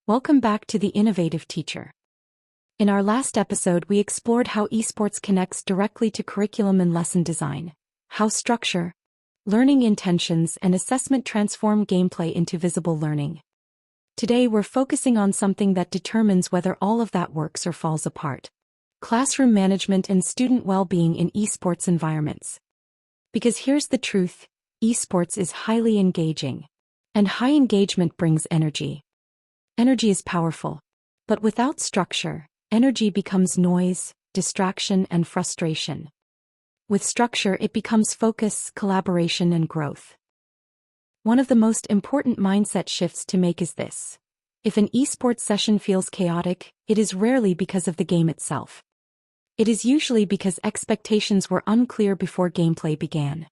Welcome back to The Innovative Teacher. In our last episode, we explored how esports connects directly to curriculum and lesson design, how structure, learning intentions, and assessment transform gameplay into visible learning. Today, we're focusing on something that determines whether all of that works or falls apart: classroom management and student well-being in esports environments. Because here's the truth, esports is highly engaging, and high engagement brings energy. Energy is powerful, but without structure, energy becomes noise, distraction, and frustration. With structure, it becomes focus, collaboration, and growth. One of the most important mindset shifts to make is this: if an esports session feels chaotic, it is rarely because of the game itself. It is usually because expectations were unclear before gameplay began.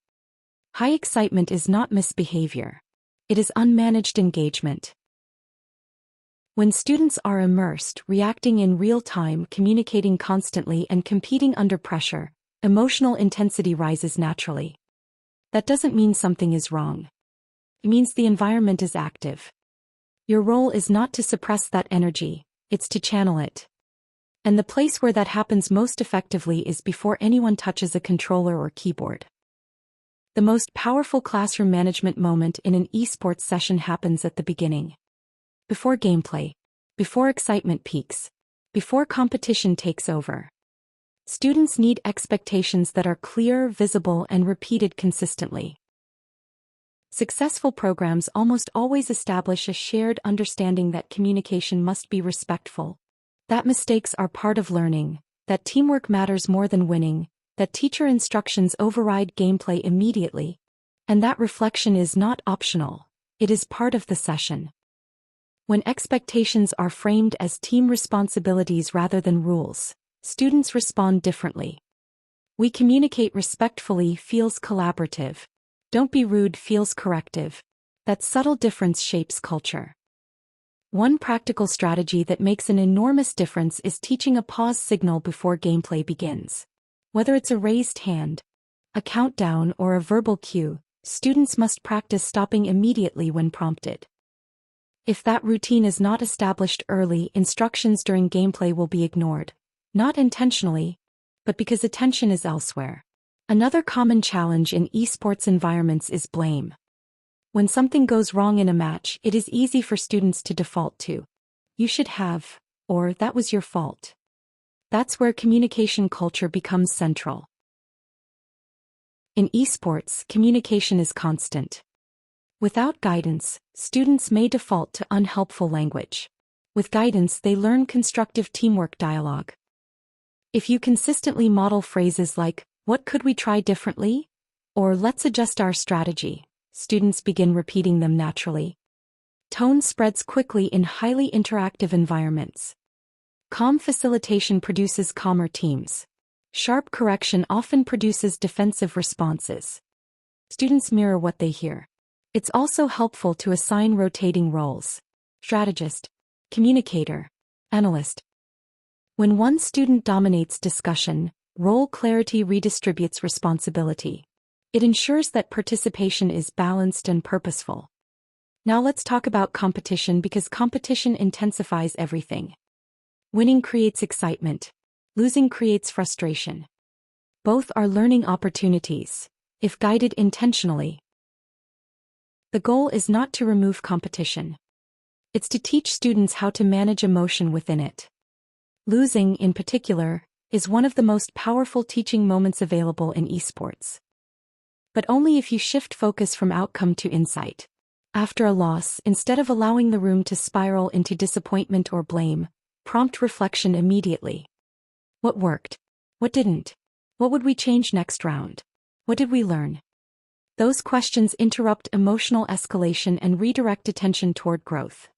High excitement is not misbehavior. It is unmanaged engagement. When students are immersed, reacting in real time, communicating constantly, and competing under pressure, emotional intensity rises naturally. That doesn't mean something is wrong. It means the environment is active. Your role is not to suppress that energy, it's to channel it. And the place where that happens most effectively is before anyone touches a controller or keyboard. The most powerful classroom management moment in an esports session happens at the beginning. Before gameplay, before excitement peaks, before competition takes over. Students need expectations that are clear, visible, and repeated consistently. Successful programs almost always establish a shared understanding that communication must be respectful, that mistakes are part of learning, that teamwork matters more than winning, that teacher instructions override gameplay immediately, and that reflection is not optional, it is part of the session. When expectations are framed as team responsibilities rather than rules, students respond differently. We communicate respectfully feels collaborative. Don't be rude feels corrective. That subtle difference shapes culture. One practical strategy that makes an enormous difference is teaching a pause signal before gameplay begins. Whether it's a raised hand, a countdown, or a verbal cue, students must practice stopping immediately when prompted. If that routine is not established early, instructions during gameplay will be ignored. Not intentionally, but because attention is elsewhere. Another common challenge in esports environments is blame. When something goes wrong in a match, it is easy for students to default to, "You should have," or "That was your fault." That's where communication culture becomes central. In esports, communication is constant. Without guidance, students may default to unhelpful language. With guidance, they learn constructive teamwork dialogue. If you consistently model phrases like, "What could we try differently?" or "Let's adjust our strategy," students begin repeating them naturally. Tone spreads quickly in highly interactive environments. Calm facilitation produces calmer teams. Sharp correction often produces defensive responses. Students mirror what they hear. It's also helpful to assign rotating roles: strategist, communicator, analyst. When one student dominates discussion, role clarity redistributes responsibility. It ensures that participation is balanced and purposeful. Now let's talk about competition, because competition intensifies everything. Winning creates excitement. Losing creates frustration. Both are learning opportunities, if guided intentionally. The goal is not to remove competition. It's to teach students how to manage emotion within it. Losing, in particular, is one of the most powerful teaching moments available in esports. But only if you shift focus from outcome to insight. After a loss, instead of allowing the room to spiral into disappointment or blame, prompt reflection immediately. What worked? What didn't? What would we change next round? What did we learn? Those questions interrupt emotional escalation and redirect attention toward growth.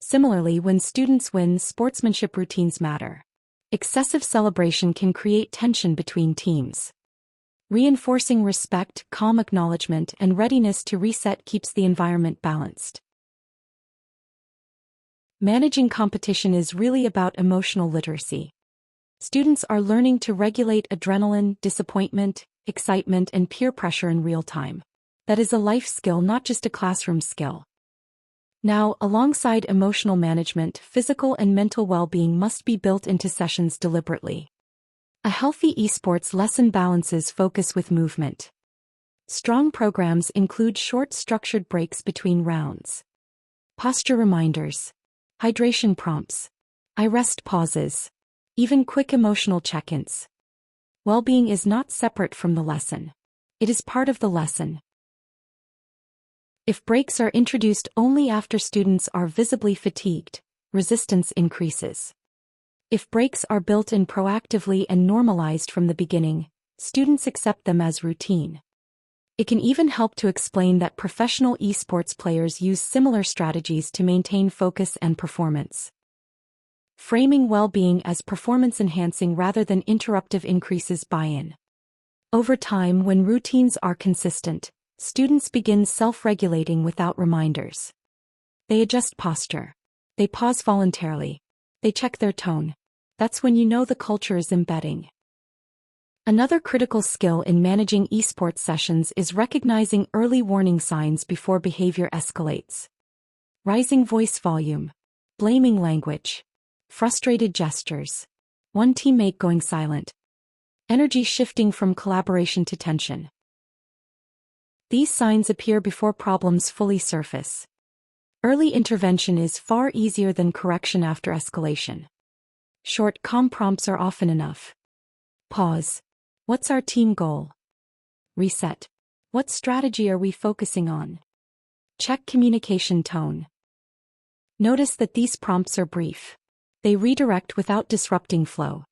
Similarly, when students win, sportsmanship routines matter. Excessive celebration can create tension between teams. Reinforcing respect, calm acknowledgement, and readiness to reset keeps the environment balanced. Managing competition is really about emotional literacy. Students are learning to regulate adrenaline, disappointment, excitement, and peer pressure in real time. That is a life skill, not just a classroom skill. Now, alongside emotional management, physical and mental well-being must be built into sessions deliberately. A healthy esports lesson balances focus with movement. Strong programs include short structured breaks between rounds, posture reminders, hydration prompts, eye rest pauses, even quick emotional check-ins. Well-being is not separate from the lesson. It is part of the lesson. If breaks are introduced only after students are visibly fatigued, resistance increases. If breaks are built in proactively and normalized from the beginning, students accept them as routine. It can even help to explain that professional esports players use similar strategies to maintain focus and performance. Framing well-being as performance-enhancing rather than interruptive increases buy-in. Over time, when routines are consistent, students begin self-regulating without reminders. They adjust posture. They pause voluntarily. They check their tone. That's when you know the culture is embedding. Another critical skill in managing esports sessions is recognizing early warning signs before behavior escalates. Rising voice volume, blaming language, frustrated gestures, one teammate going silent, energy shifting from collaboration to tension. These signs appear before problems fully surface. Early intervention is far easier than correction after escalation. Short, calm prompts are often enough. Pause. What's our team goal? Reset. What strategy are we focusing on? Check communication tone. Notice that these prompts are brief. They redirect without disrupting flow.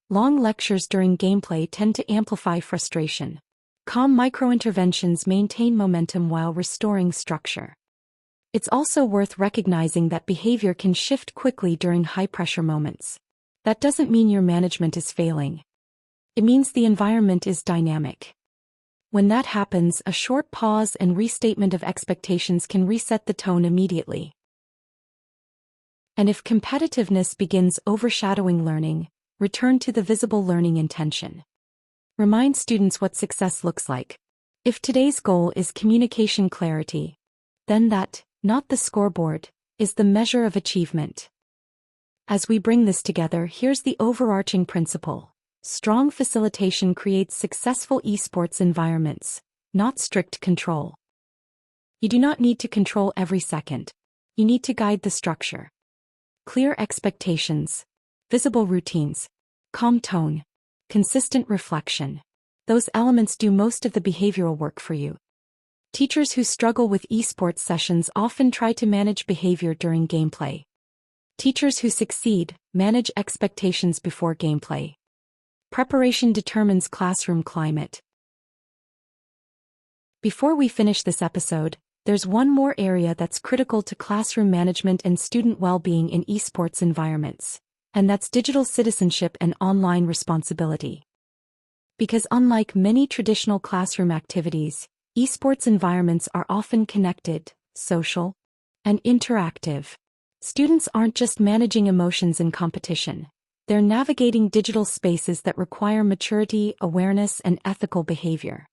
Long lectures during gameplay tend to amplify frustration. Calm micro-interventions maintain momentum while restoring structure. It's also worth recognizing that behavior can shift quickly during high-pressure moments. That doesn't mean your management is failing. It means the environment is dynamic. When that happens, a short pause and restatement of expectations can reset the tone immediately. And if competitiveness begins overshadowing learning, return to the visible learning intention. Remind students what success looks like. If today's goal is communication clarity, then that, not the scoreboard, is the measure of achievement. As we bring this together, here's the overarching principle. Strong facilitation creates successful esports environments, not strict control. You do not need to control every second. You need to guide the structure. Clear expectations, visible routines, calm tone, consistent reflection. Those elements do most of the behavioral work for you. Teachers who struggle with esports sessions often try to manage behavior during gameplay. Teachers who succeed manage expectations before gameplay. Preparation determines classroom climate. Before we finish this episode, there's one more area that's critical to classroom management and student well-being in esports environments, and that's digital citizenship and online responsibility. Because unlike many traditional classroom activities, esports environments are often connected, social, and interactive. Students aren't just managing emotions in competition. They're navigating digital spaces that require maturity, awareness, and ethical behavior.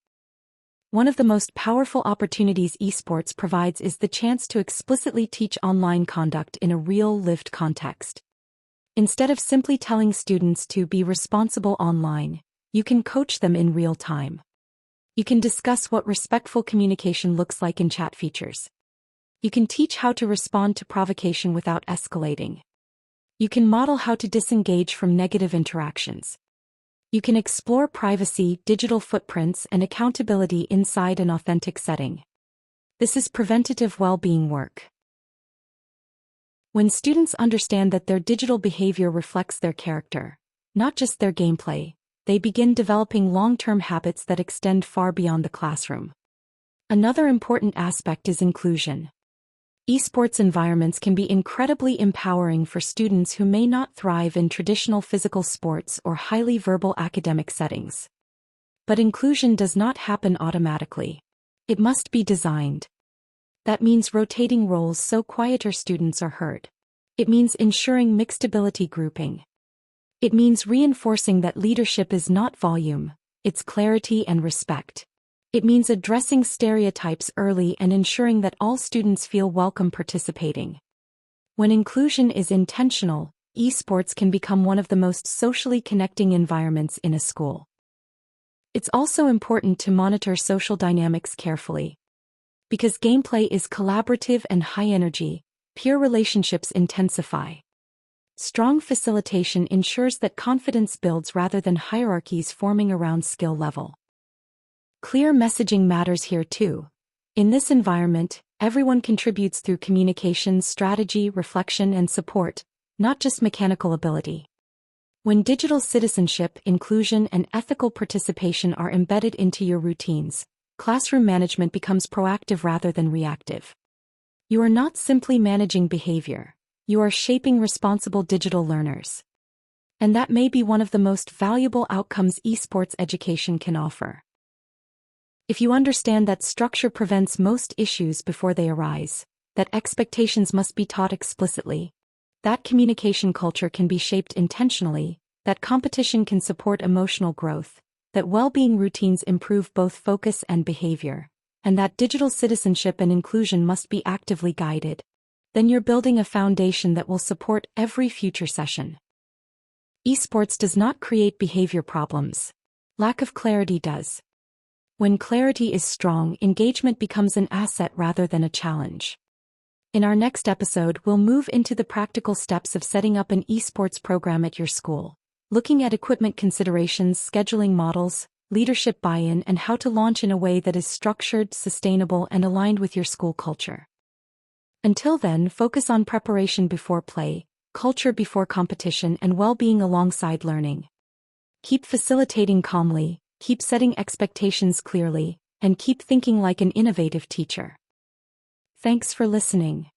One of the most powerful opportunities esports provides is the chance to explicitly teach online conduct in a real, lived context. Instead of simply telling students to be responsible online, you can coach them in real time. You can discuss what respectful communication looks like in chat features. You can teach how to respond to provocation without escalating. You can model how to disengage from negative interactions. You can explore privacy, digital footprints, and accountability inside an authentic setting. This is preventative well-being work. When students understand that their digital behavior reflects their character, not just their gameplay, they begin developing long-term habits that extend far beyond the classroom. Another important aspect is inclusion. Esports environments can be incredibly empowering for students who may not thrive in traditional physical sports or highly verbal academic settings. But inclusion does not happen automatically. It must be designed. That means rotating roles so quieter students are heard. It means ensuring mixed ability grouping. It means reinforcing that leadership is not volume, it's clarity and respect. It means addressing stereotypes early and ensuring that all students feel welcome participating. When inclusion is intentional, esports can become one of the most socially connecting environments in a school. It's also important to monitor social dynamics carefully. Because gameplay is collaborative and high energy, peer relationships intensify. Strong facilitation ensures that confidence builds rather than hierarchies forming around skill level. Clear messaging matters here too. In this environment, everyone contributes through communication, strategy, reflection, and support, not just mechanical ability. When digital citizenship, inclusion, and ethical participation are embedded into your routines, classroom management becomes proactive rather than reactive. You are not simply managing behavior, you are shaping responsible digital learners. And that may be one of the most valuable outcomes esports education can offer. If you understand that structure prevents most issues before they arise, that expectations must be taught explicitly, that communication culture can be shaped intentionally, that competition can support emotional growth, that well-being routines improve both focus and behavior, and that digital citizenship and inclusion must be actively guided, then you're building a foundation that will support every future session. Esports does not create behavior problems. Lack of clarity does. When clarity is strong, engagement becomes an asset rather than a challenge. In our next episode, we'll move into the practical steps of setting up an esports program at your school, looking at equipment considerations, scheduling models, leadership buy-in, and how to launch in a way that is structured, sustainable, and aligned with your school culture. Until then, focus on preparation before play, culture before competition, and well-being alongside learning. Keep facilitating calmly, keep setting expectations clearly, and keep thinking like an innovative teacher. Thanks for listening.